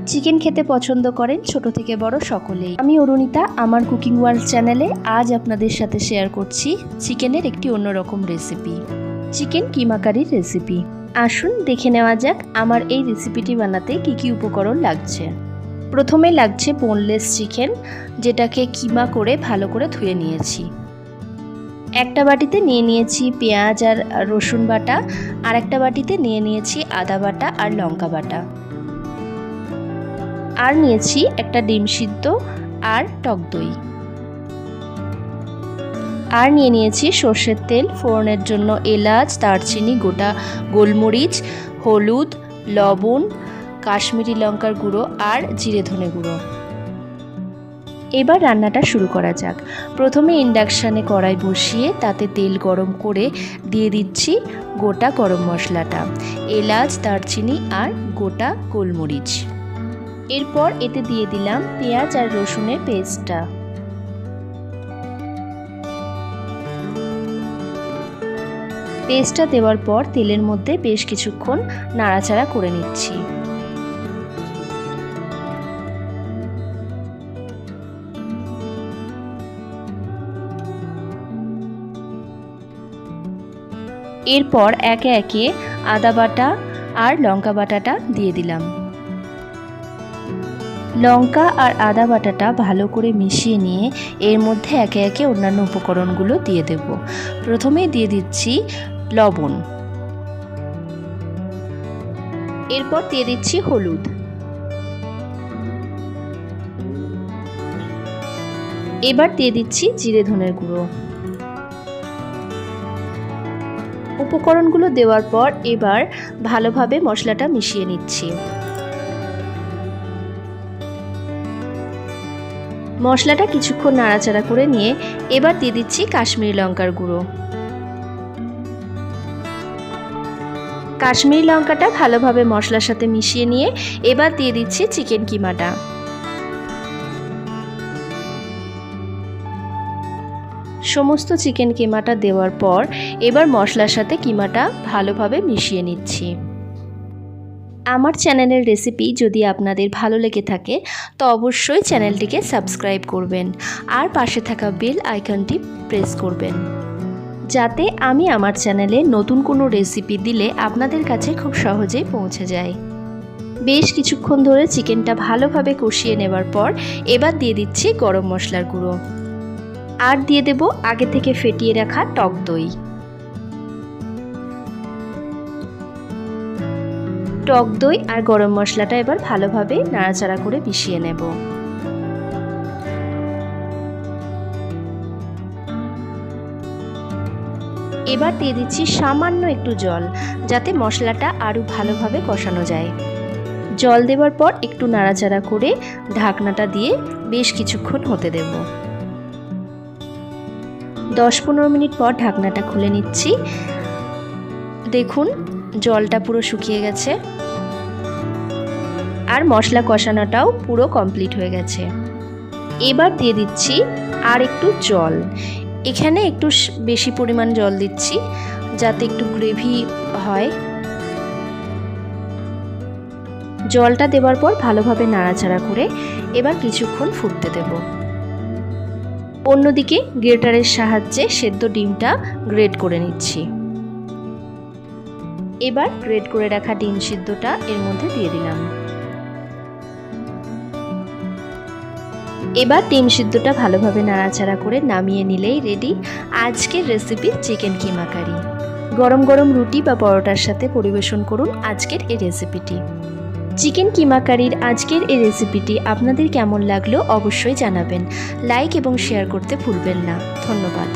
Chicken খেতে পছন্দ করেন ছোট থেকে বড় সকলেই। আমি অরুণিতা, আমার কুকিং ওয়ার্ল্ড চ্যানেলে আজ আপনাদের সাথে শেয়ার করছি চিকেনের একটি অন্যরকম রেসিপি, চিকেন কিমা কারির রেসিপি। আসুন দেখে নেওয়া যাক আমার এই রেসিপিটি বানাতে কি কি উপকরণ লাগছে। প্রথমে লাগছে বোনলেস চিকেন, যেটাকে কিমা করে ভালো করে ধুয়ে নিয়েছি। একটা বাটিতে নিয়ে নিয়েছি পেঁয়াজ আর রসুন বাটা, আর একটা বাটিতে নিয়ে নিয়েছি আদা বাটা আর লঙ্কা বাটা, আর নিয়েছি একটা ডিম সিদ্ধ আর টক দই, আর নিয়ে নিয়েছি সর্ষের তেল, ফোড়নের জন্য এলাচ, দারচিনি, গোটা গোলমরিচ, হলুদ, লবণ, কাশ্মীরি লঙ্কার গুঁড়ো আর জিরে ধনে গুঁড়ো। এবার রান্নাটা শুরু করা যাক। প্রথমে ইন্ডাকশানে কড়াই বসিয়ে তাতে তেল গরম করে দিয়ে দিচ্ছি গোটা গরম মশলাটা, এলাচ, দারচিনি আর গোটা গোলমরিচ। এরপর এতে দিয়ে দিলাম পেঁয়াজ আর রসুনের পেস্টটা। পেস্টটা দেওয়ার পর তেলের মধ্যে বেশ কিছুক্ষণ নাড়াচাড়া করে নিচ্ছি। এরপর একে একে আদা বাটা আর লঙ্কা বাটাটা দিয়ে দিলাম। লঙ্কা আর আদা বাটাটা ভালো করে মিশিয়ে নিয়ে এর মধ্যে একে একে অন্যান্য উপকরণগুলো দিয়ে দেব। প্রথমে দিয়ে দিচ্ছি লবণ, এরপর দিয়ে দিচ্ছি হলুদ, এবার দিয়ে দিচ্ছি জিরে ধনের গুঁড়ো। উপকরণগুলো দেওয়ার পর এবার ভালোভাবে মশলাটা মিশিয়ে নিচ্ছি। মশলাটা কিছুক্ষণ নাড়াচাড়া করে নিয়ে এবার দিয়ে দিচ্ছি কাশ্মীরি লঙ্কার গুঁড়ো। কাশ্মীরি লঙ্কাটা ভালোভাবে মশলার সাথে মিশিয়ে নিয়ে এবার দিয়ে দিচ্ছি চিকেন কিমাটা। সমস্ত চিকেন কিমাটা দেওয়ার পর এবার মশলার সাথে কিমাটা ভালোভাবে মিশিয়ে নিচ্ছি। আমার চ্যানেলের রেসিপি যদি আপনাদের ভালো লেগে থাকে তো অবশ্যই চ্যানেলটিকে সাবস্ক্রাইব করবেন আর পাশে থাকা বেল আইকনটি প্রেস করবেন, যাতে আমি আমার চ্যানেলে নতুন কোনো রেসিপি দিলে আপনাদের কাছে খুব সহজেই পৌঁছে যায়। বেশ কিছুক্ষণ ধরে চিকেনটা ভালোভাবে কষিয়ে নেবার পর এবার দিয়ে দিচ্ছি গরম মশলার গুঁড়ো, আর দিয়ে দেব আগে থেকে ফেটিয়ে রাখা টক দই। টক দই আর গরম মশলাটা এবার ভালোভাবে নাড়াচাড়া করে মিশিয়ে নেব। এবার দিয়ে দিচ্ছি সামান্য একটু জল, যাতে মশলাটা আরও ভালোভাবে কষানো যায়। জল দেওয়ার পর একটু নাড়াচাড়া করে ঢাকনাটা দিয়ে বেশ কিছুক্ষণ হতে দেব। 10-15 মিনিট পর ঢাকনাটা খুলে নিচ্ছি। দেখুন জলটা পুরো শুকিয়ে গেছে আর মশলা কষানোটাও পুরো কমপ্লিট হয়ে গেছে। এবার দিয়ে দিচ্ছি আর একটু জল। এখানে একটু বেশি পরিমাণ জল দিচ্ছি যাতে একটু গ্রেভি হয়। জলটা দেওয়ার পর ভালোভাবে নাড়াচাড়া করে এবার কিছুক্ষণ ফুটতে দেব। অন্যদিকে গ্রেটারের সাহায্যে সেদ্ধ ডিমটা গ্রেট করে নিচ্ছি। এবার গ্রেট করে রাখা ডিম সিদ্ধটা এর মধ্যে দিয়ে দিলাম। এবার ডিম সিদ্ধটা ভালোভাবে নাড়াচাড়া করে নামিয়ে নিলেই রেডি আজকের রেসিপি চিকেন কিমা কারি। গরম গরম রুটি বা পরোটার সাথে পরিবেশন করুন আজকের এই রেসিপিটি। চিকেন কিমা কারির আজকের এই রেসিপিটি আপনাদের কেমন লাগলো অবশ্যই জানাবেন। লাইক এবং শেয়ার করতে ভুলবেন না। ধন্যবাদ।